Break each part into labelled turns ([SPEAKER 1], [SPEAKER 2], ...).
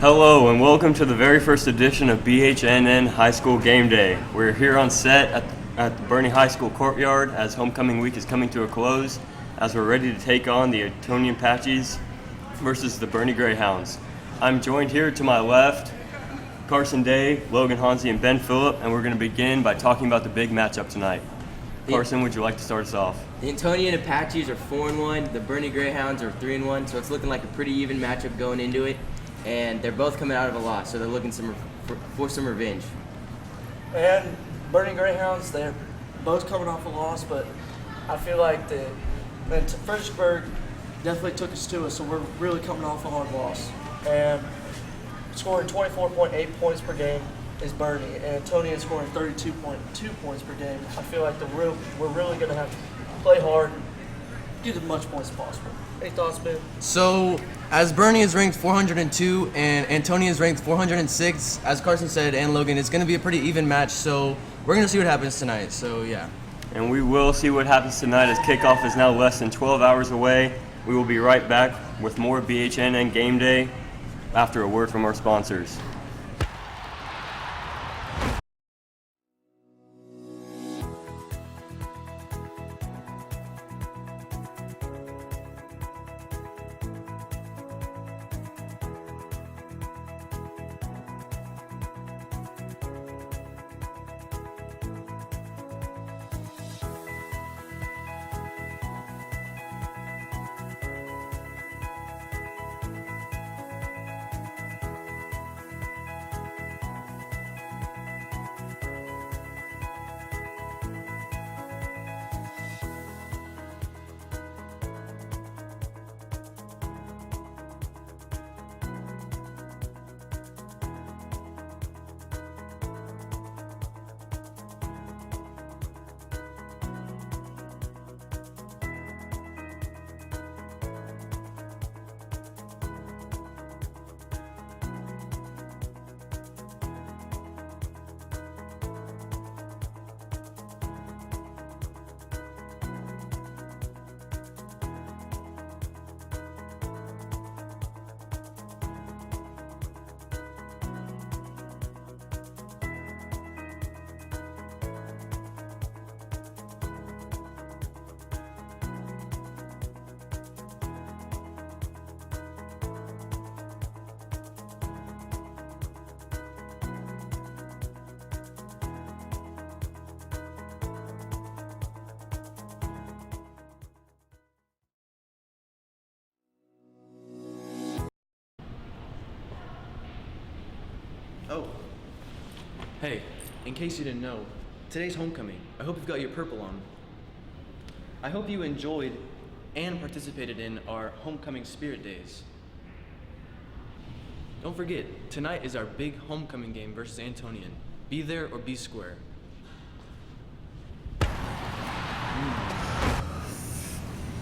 [SPEAKER 1] Hello and welcome to the very first edition of BHNN High School Game Day. We're here on set at the Boerne High School courtyard as homecoming week is coming to a close, as we're ready to take on the Etonian Apaches versus the Boerne Greyhounds. I'm joined here to my left, Carson Day, Logan Hansi, and Ben Phillip, and we're going to begin by talking about the big matchup tonight. Carson, would you like to start us off?
[SPEAKER 2] The Etonian Apaches are 4-1, the Boerne Greyhounds are 3-1, so it's looking like a pretty even matchup going into it. And they're both coming out of a loss, so they're looking for some revenge.
[SPEAKER 3] And Boerne Greyhounds, they're both coming off a loss, but I feel like Fredericksburg definitely took us to us, so we're really coming off a hard loss. And scoring 24.8 points per game is Boerne, and Etonian scoring 32.2 points per game. I feel like we're really going to have to play hard, get as much points as possible. Any thoughts, Ben?
[SPEAKER 4] So, as Boerne is ranked 402 and Antonia is ranked 406, as Carson said and Logan, it's going to be a pretty even match, so we're going to see what happens tonight, so yeah.
[SPEAKER 1] And we will see what happens tonight as kickoff is now less than 12 hours away. We will be right back with more BHNN Game Day after a word from our sponsors.
[SPEAKER 5] Oh. Hey, in case you didn't know, today's homecoming. I hope you've got your purple on. I hope you enjoyed and participated in our homecoming spirit days. Don't forget, tonight is our big homecoming game versus Antonian. Be there or be square.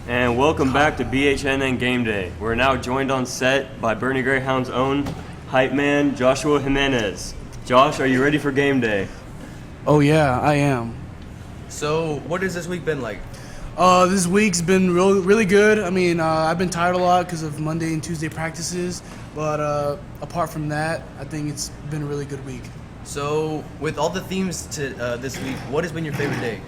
[SPEAKER 1] And welcome back to BHNN Game Day. We're now joined on set by Boerne Greyhound's own hype man, Joshua Jimenez. Josh, are you ready for game day?
[SPEAKER 6] Oh yeah, I am.
[SPEAKER 4] So, what has this week been like?
[SPEAKER 6] This week's been really good. I mean, I've been tired a lot because of Monday and Tuesday practices, but apart from that, I think it's been a really good week.
[SPEAKER 4] So, with all the themes to this week, what has been your favorite day?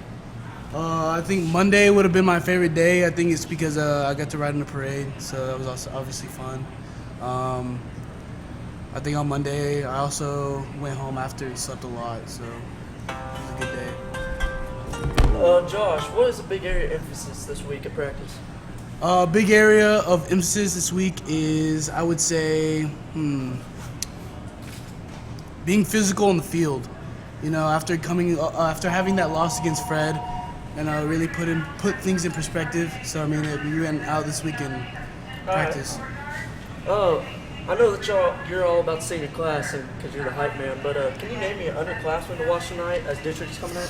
[SPEAKER 6] I think Monday would have been my favorite day. I think it's because I got to ride in the parade, so that was also obviously fun. I think on Monday, I also went home after and slept a lot, so it was a good day.
[SPEAKER 3] Josh, what is the big area of emphasis this week at practice?
[SPEAKER 6] Big area of emphasis this week is, I would say, being physical on the field. You know, after having that loss against Fred, and really put things in perspective. So I mean, we went out this week in practice.
[SPEAKER 3] I know that you're all about senior class because you're the hype man, but can you name me an underclassman to watch tonight as district's coming up?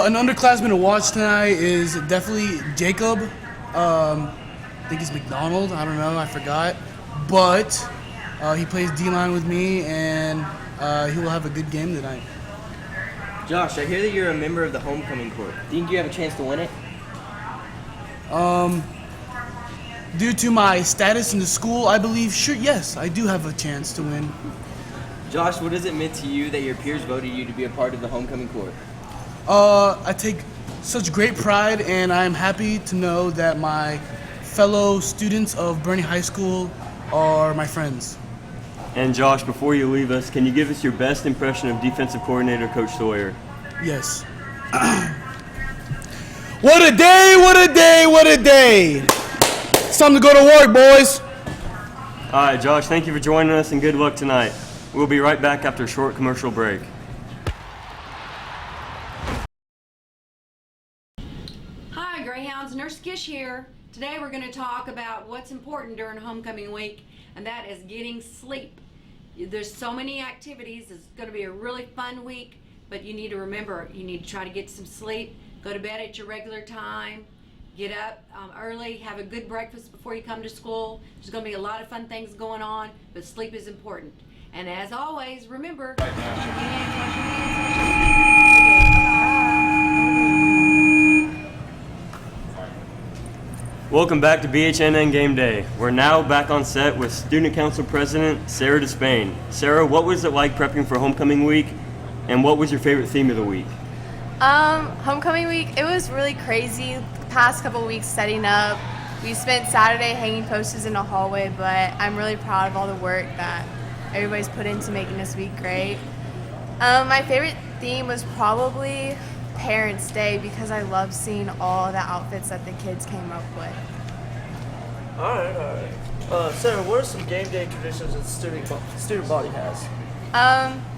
[SPEAKER 6] An underclassman to watch tonight is definitely Jacob. I think it's McDonald. I don't know. I forgot. But he plays D-line with me, and he will have a good game tonight.
[SPEAKER 2] Josh, I hear that you're a member of the homecoming court. Do you think you have a chance to win it?
[SPEAKER 6] due to my status in the school, I believe, sure, yes, I do have a chance to win.
[SPEAKER 2] Josh, what does it mean to you that your peers voted you to be a part of the homecoming court?
[SPEAKER 6] I take such great pride, and I am happy to know that my fellow students of Boerne High School are my friends.
[SPEAKER 1] And Josh, before you leave us, can you give us your best impression of defensive coordinator Coach Sawyer?
[SPEAKER 6] Yes. What a day, what a day, what a day. It's time to go to work, boys.
[SPEAKER 1] All right, Josh, thank you for joining us and good luck tonight. We'll be right back after a short commercial break.
[SPEAKER 7] Hi, Greyhounds. Nurse Gish here. Today we're going to talk about what's important during homecoming week, and that is getting sleep. There's so many activities. It's going to be a really fun week, but you need to remember, you need to try to get some sleep, go to bed at your regular time, get up early, have a good breakfast before you come to school. There's going to be a lot of fun things going on, but sleep is important. And as always, remember, wash your hands, wash your hands, wash your hands.
[SPEAKER 1] Welcome back to BHNN Game Day. We're now back on set with Student Council President Sarah Despain. Sarah, what was it like prepping for homecoming week, and what was your favorite theme of the week?
[SPEAKER 8] Homecoming week, it was really crazy. The past couple weeks setting up. We spent Saturday hanging posters in the hallway, but I'm really proud of all the work that everybody's put into making this week great. My favorite theme was probably Parents' Day because I love seeing all the outfits that the kids came up with.
[SPEAKER 3] All right. Sarah, what are some game day traditions that the student body has?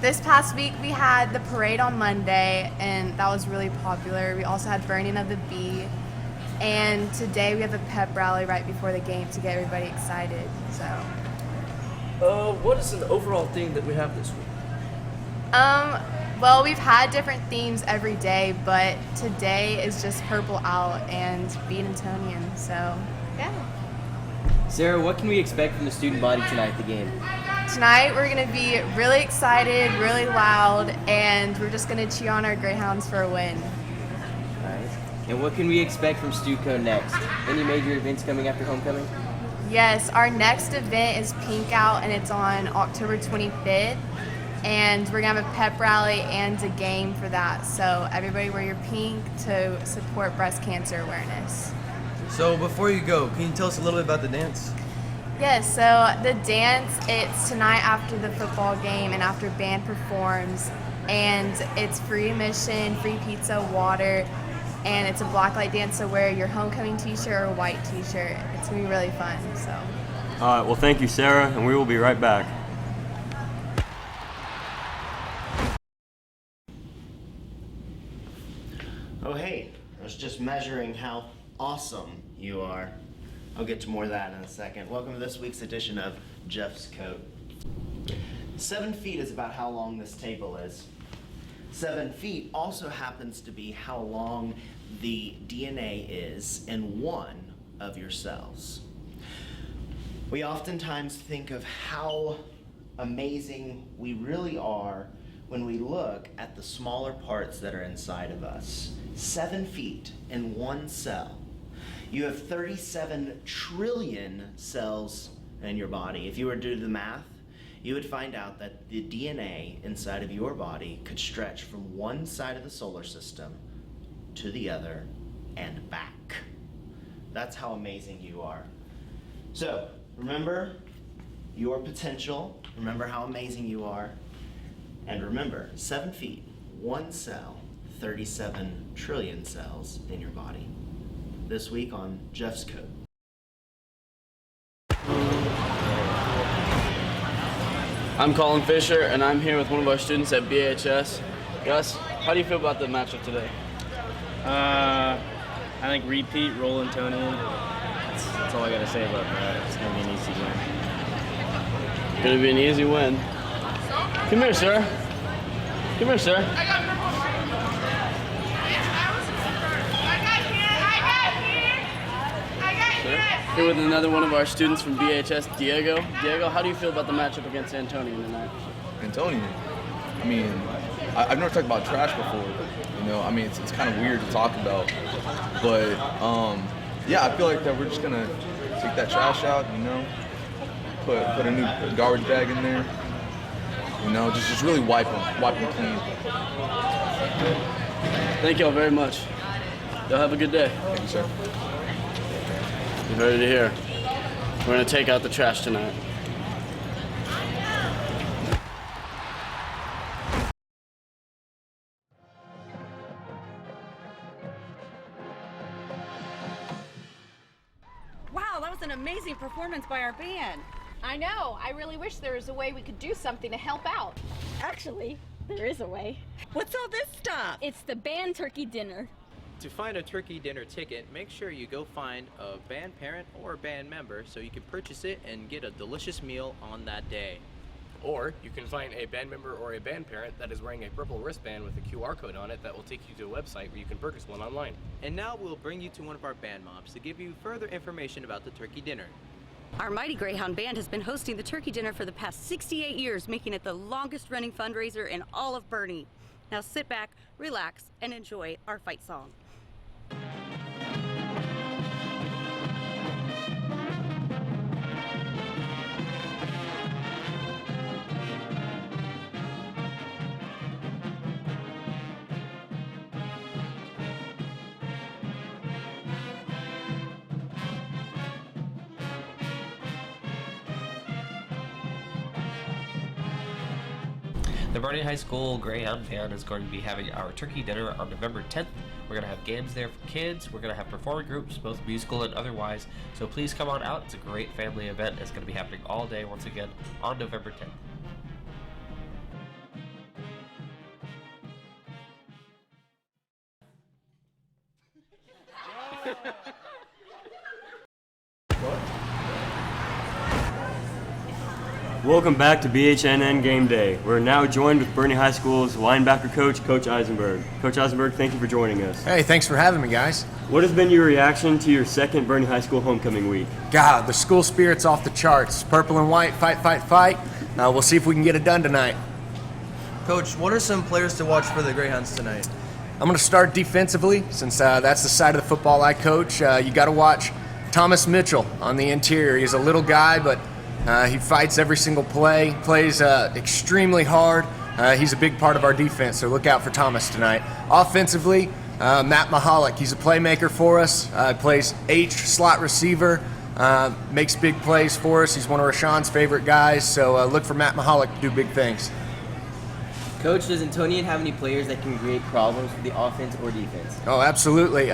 [SPEAKER 8] This past week we had the parade on Monday, and that was really popular. We also had burning of the bee, and today we have a pep rally right before the game to get everybody excited. So.
[SPEAKER 3] What is an overall theme that we have this week?
[SPEAKER 8] Well, we've had different themes every day, but today is just Purple Out and BHNN, so yeah.
[SPEAKER 2] Sarah, what can we expect from the student body tonight at the game?
[SPEAKER 8] Tonight we're going to be really excited, really loud, and we're just going to cheer on our Greyhounds for a win.
[SPEAKER 2] Alright. And what can we expect from Student Code next? Any major events coming after homecoming?
[SPEAKER 8] Yes, our next event is Pink Out, and it's on October 25th. And we're going to have a pep rally and a game for that. So everybody wear your pink to support breast cancer awareness.
[SPEAKER 4] So before you go, can you tell us a little bit about the dance?
[SPEAKER 8] Yes, so the dance, it's tonight after the football game and after band performs. And it's free admission, free pizza, water, and it's a blacklight dance, so wear your homecoming t-shirt or a white t-shirt. It's going to be really fun. So.
[SPEAKER 1] All right, well, thank you, Sarah, and we will be right back.
[SPEAKER 9] Oh, hey, I was just measuring how awesome you are. I'll get to more of that in a second. Welcome to this week's edition of Geoffs Code. 7 feet is about how long this table is. 7 feet also happens to be how long the DNA is in one of your cells. We oftentimes think of how amazing we really are when we look at the smaller parts that are inside of us. 7 feet in one cell. You have 37 trillion cells in your body. If you were to do the math, you would find out that the DNA inside of your body could stretch from one side of the solar system to the other and back. That's how amazing you are. So, remember your potential, remember how amazing you are, and remember, 7 feet, one cell, 37 trillion cells in your body. This week on Geoffs Code.
[SPEAKER 10] I'm Colin Fisher, and I'm here with one of our students at BHS. Gus, how do you feel about the matchup today?
[SPEAKER 11] I think repeat, Roland, Tony. That's all I gotta say about that. It's gonna be an easy win.
[SPEAKER 10] Gonna be an easy win. Come here, sir. Come here, sir. Here with another one of our students from BHS, Diego. Diego, how do you feel about the matchup against Antonian tonight?
[SPEAKER 12] Antonian? I mean, I've never talked about trash before. You know, I mean, it's kind of weird to talk about. But, yeah, I feel like that we're just going to take that trash out, you know, put a new garbage bag in there, you know, just really wipe them clean.
[SPEAKER 10] Thank y'all very much. Y'all have a good day.
[SPEAKER 12] Thank you, sir.
[SPEAKER 10] You heard it here. We're gonna take out the trash tonight.
[SPEAKER 7] Wow, that was an amazing performance by our band.
[SPEAKER 13] I know. I really wish there was a way we could do something to help out.
[SPEAKER 14] Actually, there is a way.
[SPEAKER 7] What's all this stuff?
[SPEAKER 14] It's the band turkey dinner.
[SPEAKER 5] To find a turkey dinner ticket, make sure you go find a band parent or a band member so you can purchase it and get a delicious meal on that day.
[SPEAKER 15] Or you can find a band member or a band parent that is wearing a purple wristband with a QR code on it that will take you to a website where you can purchase one online.
[SPEAKER 5] And now we'll bring you to one of our band moms to give you further information about the turkey dinner.
[SPEAKER 7] Our Mighty Greyhound Band has been hosting the turkey dinner for the past 68 years, making it the longest running fundraiser in all of Boerne. Now sit back, relax, and enjoy our fight song.
[SPEAKER 16] The Boerne High School Greyhound Band is going to be having our turkey dinner on November 10th. We're going to have games there for kids. We're going to have performing groups, both musical and otherwise. So please come on out. It's a great family event. It's going to be happening all day once again on November 10th.
[SPEAKER 1] Welcome back to BHNN Game Day. We're now joined with Boerne High School's linebacker coach, Coach Eisenberg. Coach Eisenberg, thank you for joining us.
[SPEAKER 17] Hey, thanks for having me, guys.
[SPEAKER 1] What has been your reaction to your second Boerne High School homecoming week?
[SPEAKER 17] God, the school spirit's off the charts. Purple and white, fight, fight, fight. We'll see if we can get it done tonight.
[SPEAKER 4] Coach, what are some players to watch for the Greyhounds tonight?
[SPEAKER 17] I'm going to start defensively, since that's the side of the football I coach. You got to watch Thomas Mitchell on the interior. He's a little guy, but he fights every single play, plays extremely hard. He's a big part of our defense, so look out for Thomas tonight. Offensively, Matt Mahalik, he's a playmaker for us. Plays H, slot receiver, makes big plays for us. He's one of Rashawn's favorite guys, so look for Matt Mahalik to do big things.
[SPEAKER 2] Coach, does Antonian have any players that can create problems for the offense or defense?
[SPEAKER 17] Oh, absolutely.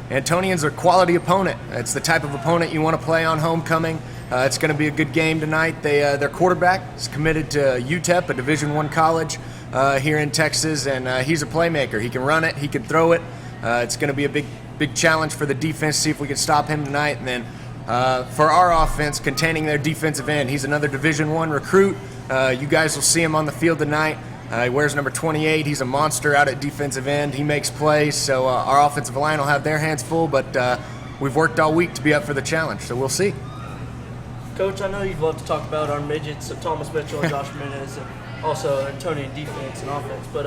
[SPEAKER 17] Antonians are a quality opponent. It's the type of opponent you want to play on homecoming. It's going to be a good game tonight. Their quarterback is committed to UTEP, a Division I college here in Texas, and he's a playmaker. He can run it, he can throw it. It's going to be a big challenge for the defense, see if we can stop him tonight. And then for our offense, containing their defensive end, he's another Division I recruit. You guys will see him on the field tonight. He wears number 28. He's a monster out at defensive end. He makes plays, so our offensive line will have their hands full, but we've worked all week to be up for the challenge, so we'll see.
[SPEAKER 3] Coach, I know you'd love to talk about our midgets, so Thomas Mitchell and Josh Jimenez, and also Antonian defense and offense, but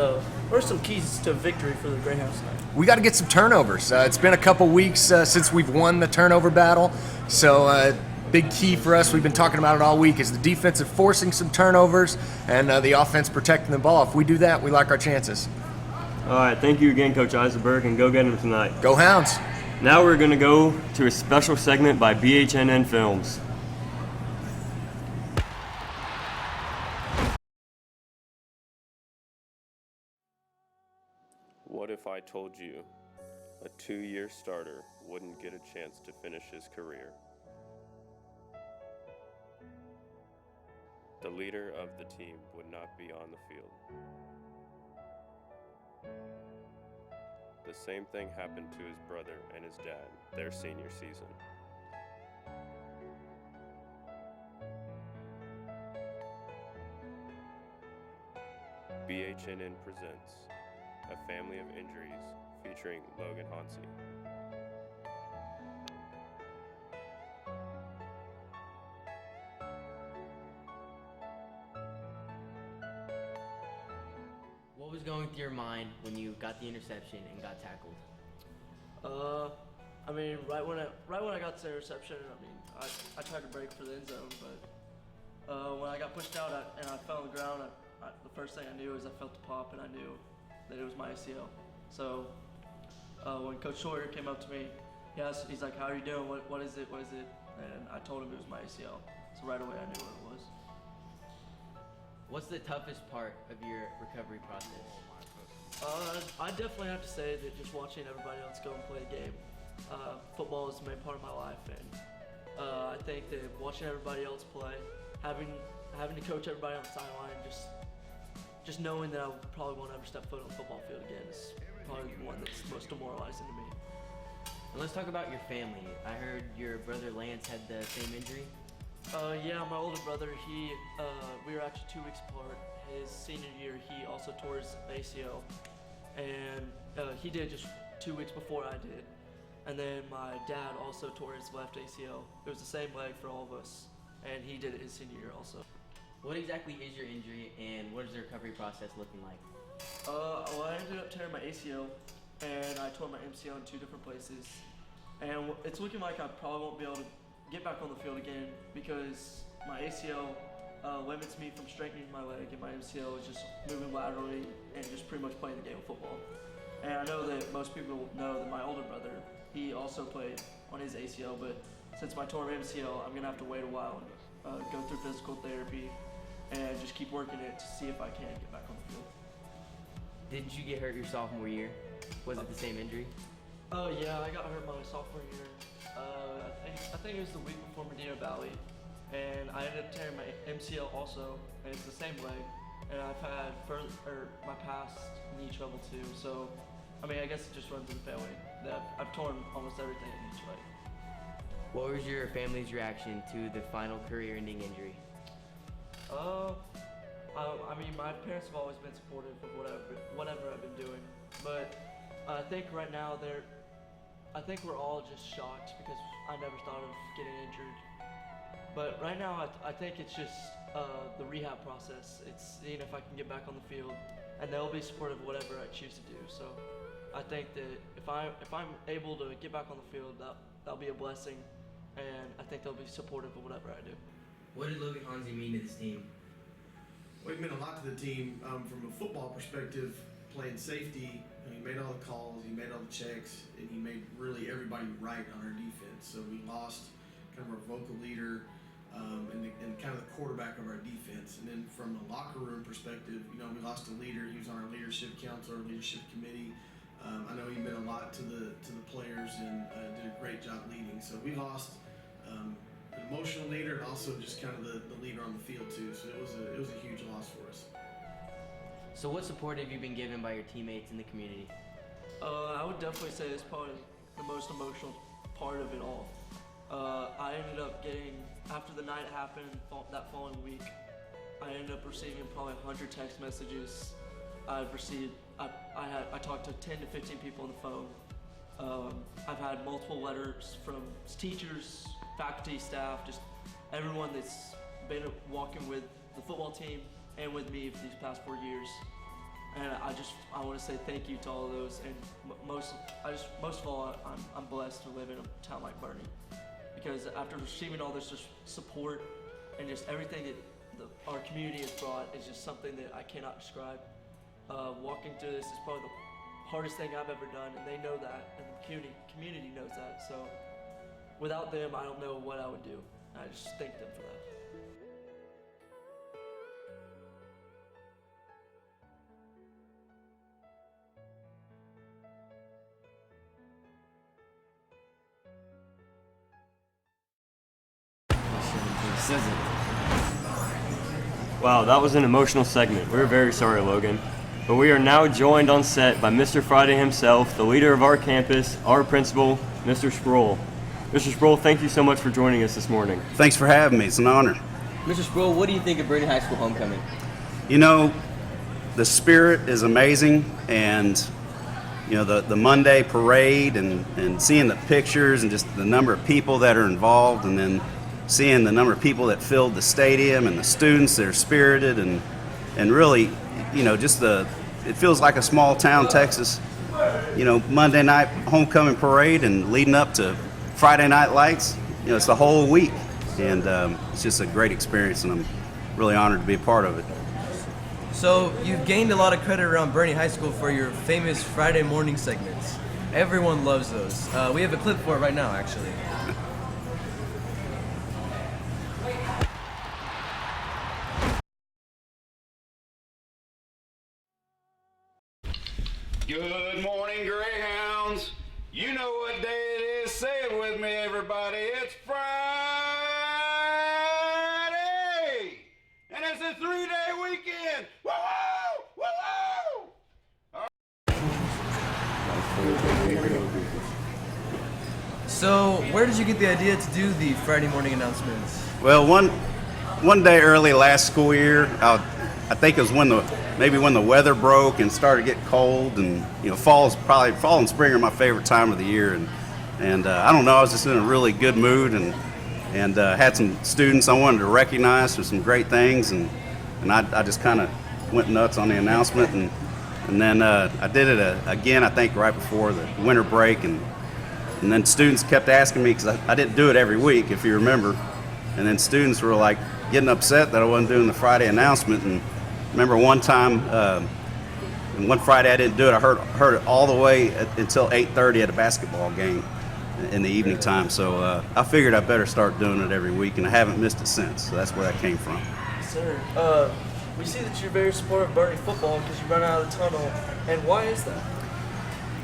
[SPEAKER 3] what are some keys to victory for the Greyhounds tonight?
[SPEAKER 17] We got to get some turnovers. It's been a couple weeks since we've won the turnover battle, so big key for us, we've been talking about it all week, is the defensive forcing some turnovers and the offense protecting the ball. If we do that, we like our chances.
[SPEAKER 1] All right, thank you again, Coach Eisenberg, and go get him tonight.
[SPEAKER 17] Go Hounds.
[SPEAKER 1] Now we're going to go to a special segment by BHNN Films.
[SPEAKER 18] What if I told you a 2-year starter wouldn't get a chance to finish his career? The leader of the team would not be on the field. The same thing happened to his brother and his dad their senior season. BHNN presents A Family of Injuries featuring Logan Hansi.
[SPEAKER 2] What was going through your mind when you got the interception and got tackled?
[SPEAKER 3] I mean, right when I got to the interception, I mean, I tried to break for the end zone, but when I got pushed out and I fell on the ground, the first thing I knew is I felt the pop, and I knew that it was my ACL. So when Coach Sawyer came up to me, he's like, "How are you doing? What is it? What is it?" And I told him it was my ACL. So right away I knew what it was.
[SPEAKER 2] What's the toughest part of your recovery process?
[SPEAKER 3] I definitely have to say that just watching everybody else go and play a game. Football is the main part of my life, and I think that watching everybody else play, having to coach everybody on the sideline, just knowing that I probably won't ever step foot on the football field again is probably the one that's most demoralizing to me.
[SPEAKER 2] And let's talk about your family. I heard your brother Lance had the same injury.
[SPEAKER 3] Yeah, my older brother, we were actually 2 weeks apart. His senior year, he also tore his ACL, and he did just 2 weeks before I did. And then my dad also tore his left ACL. It was the same leg for all of us, and he did it his senior year also.
[SPEAKER 2] What exactly is your injury, and what is the recovery process looking like?
[SPEAKER 3] Well, I ended up tearing my ACL, and I tore my MCL in 2 different places. And it's looking like I probably won't be able to get back on the field again because my ACL limits me from strengthening my leg, and my MCL is just moving laterally and just pretty much playing the game of football. And I know that most people know that my older brother, he also played on his ACL, but since my torn MCL, I'm gonna have to wait a while and go through physical therapy and just keep working it to see if I can get back on the field.
[SPEAKER 2] Didn't you get hurt your sophomore year? Was it the same injury?
[SPEAKER 3] Yeah, I got hurt my sophomore year. I think it was the week before Medina Valley, and I ended up tearing my MCL also, and it's the same leg. And I've had my past knee trouble too. So, I mean, I guess it just runs in the family. I've torn almost everything in each leg.
[SPEAKER 2] What was your family's reaction to the final career-ending injury?
[SPEAKER 3] I mean, my parents have always been supportive of whatever I've been doing, but I think right now I think we're all just shocked because I never thought of getting injured. But right now, I think it's just the rehab process. It's seeing if I can get back on the field, and they'll be supportive of whatever I choose to do. So I think that if I'm able to get back on the field, that'll be a blessing, and I think they'll be supportive of whatever I do.
[SPEAKER 2] What did Logan Hansi mean to this team?
[SPEAKER 19] Well, he meant a lot to the team from a football perspective. Playing safety, he made all the calls, he made all the checks, and he made really everybody right on our defense. So we lost kind of our vocal leader and kind of the quarterback of our defense. And then from a locker room perspective, we lost a leader. He was on our leadership council, our leadership committee. I know he meant a lot to the players and did a great job leading. So we lost an emotional leader and also just kind of the leader on the field too. So it was a huge loss for us.
[SPEAKER 2] So what support have you been given by your teammates in the community?
[SPEAKER 3] I would definitely say it's probably the most emotional part of it all. I ended up getting, after the night happened that following week, I ended up receiving probably 100 text messages. I talked to 10 to 15 people on the phone. I've had multiple letters from teachers, faculty, staff, just everyone that's been walking with the football team and with me for these past 4 years. And I want to say thank you to all of those. And most of all, I'm blessed to live in a town like Boerne, because after receiving all this just support and just everything that our community has brought is just something that I cannot describe. Walking through this is probably the hardest thing I've ever done, and they know that, and the community knows that. So without them, I don't know what I would do. I just thank them for that.
[SPEAKER 1] Wow, that was an emotional segment. We're very sorry, Logan. But we are now joined on set by Mr. Friday himself, the leader of our campus, our principal, Mr. Sproule. Mr. Sproule, thank you so much for joining us this morning.
[SPEAKER 20] Thanks for having me. It's an honor.
[SPEAKER 2] Mr. Sproule, what do you think of Boerne High School homecoming?
[SPEAKER 20] The spirit is amazing, and the Monday parade and seeing the pictures and just the number of people that are involved, and then seeing the number of people that filled the stadium and the students that are spirited and really, it feels like a small town Texas. Monday night homecoming parade and leading up to Friday night lights. it's the whole week, and it's just a great experience, and I'm really honored to be a part of it.
[SPEAKER 4] So you've gained a lot of credit around Boerne High School for your famous Friday morning segments. Everyone loves those. We have a clip for it right now, actually.
[SPEAKER 20] Good morning, Greyhounds. You know what day it is. Say it with me, everybody. It's Friday! And it's a 3-day weekend! Woo-hoo! Woo-hoo!
[SPEAKER 4] So where did you get the idea to do the Friday morning announcements?
[SPEAKER 20] Well, one day early last school year, I think it was when the weather broke and started getting cold, and fall and spring are my favorite time of the year, and I don't know, I was just in a really good mood, and had some students I wanted to recognize for some great things, and I just kind of went nuts on the announcement, and then I did it again, I think right before the winter break, and then students kept asking me, because I didn't do it every week, if you remember, and then students were like getting upset that I wasn't doing the Friday announcement. And remember one time, one Friday I didn't do it. I heard it all the way until 8:30 at a basketball game in the evening time. So I figured I better start doing it every week, and I haven't missed it since. So that's where that came from.
[SPEAKER 3] Sir, we see that you're very supportive of Boerne football because you run out of the tunnel. And why is that?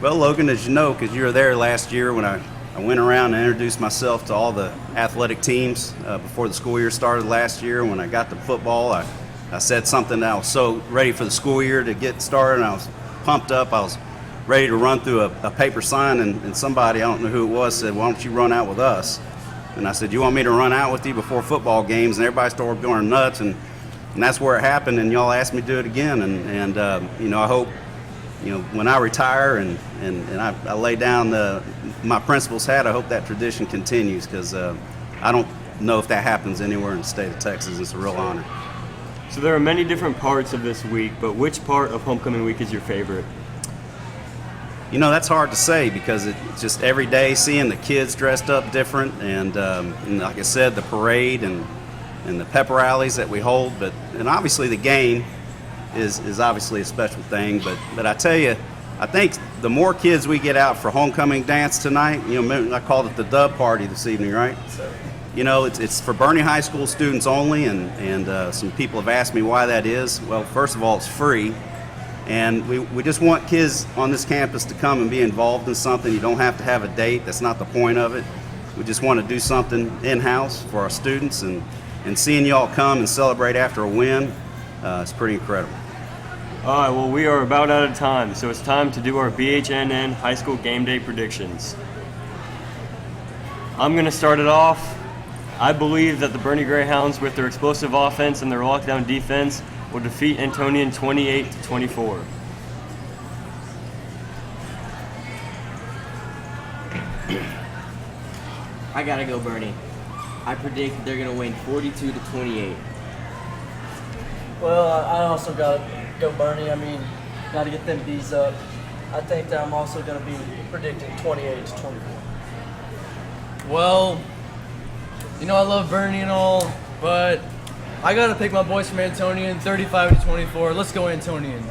[SPEAKER 20] Well, Logan, as you know, because you were there last year when I went around and introduced myself to all the athletic teams before the school year started last year. When I got to football, I said something that I was so ready for the school year to get started, and I was pumped up. I was ready to run through a paper sign, and somebody, I don't know who it was, said, "Why don't you run out with us?" And I said, "You want me to run out with you before football games?" And everybody started going nuts, and that's where it happened, and y'all asked me to do it again. And I hope, when I retire and I lay down my principal's hat, I hope that tradition continues, because I don't know if that happens anywhere in the state of Texas. It's a real honor.
[SPEAKER 1] So there are many different parts of this week, but which part of homecoming week is your favorite?
[SPEAKER 20] That's hard to say, because it's just every day seeing the kids dressed up different, and like I said, the parade and the pep rallies that we hold, and obviously the game is obviously a special thing, but I tell you, I think the more kids we get out for homecoming dance tonight, I called it the dub party this evening, right? It's for Boerne High School students only, and some people have asked me why that is. Well, first of all, it's free, and we just want kids on this campus to come and be involved in something. You don't have to have a date. That's not the point of it. We just want to do something in-house for our students, and seeing y'all come and celebrate after a win, it's pretty incredible.
[SPEAKER 1] All right, well, we are about out of time, so it's time to do our BHNN High School Game Day predictions. I'm going to start it off. I believe that the Boerne Greyhounds, with their explosive offense and their lockdown defense, will defeat Antonian 28-24.
[SPEAKER 2] I gotta go Boerne. I predict they're gonna win 42-28.
[SPEAKER 3] Well, I also got to go Boerne. I mean, got to get them bees up. I think that I'm also going to be predicting 28-24.
[SPEAKER 4] Well, I love Boerne and all, but I got to pick my boys from Antonian, 35-24. Let's go Antonian.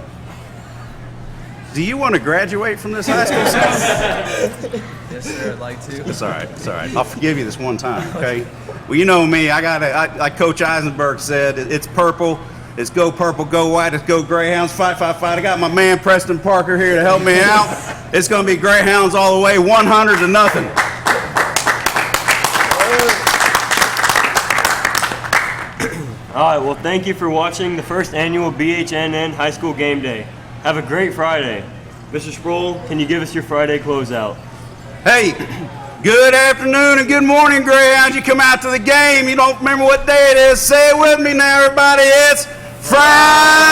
[SPEAKER 20] Do you want to graduate from this high school season?
[SPEAKER 4] Yes, sir, I'd like to.
[SPEAKER 20] It's all right. It's all right. I'll forgive you this one time, okay? Well, you know me. Like Coach Eisenberg said, it's purple. It's go purple, go white. It's go Greyhounds, fight, fight, fight. I got my man Preston Parker here to help me out. It's going to be Greyhounds all the way, 100-0.
[SPEAKER 1] All right, well, thank you for watching the first annual BHNN High School Game Day. Have a great Friday. Mr. Sproule, can you give us your Friday closeout?
[SPEAKER 20] Hey, good afternoon and good morning, Greyhounds. You come out to the game. You don't remember what day it is. Say it with me now, everybody. It's Friday!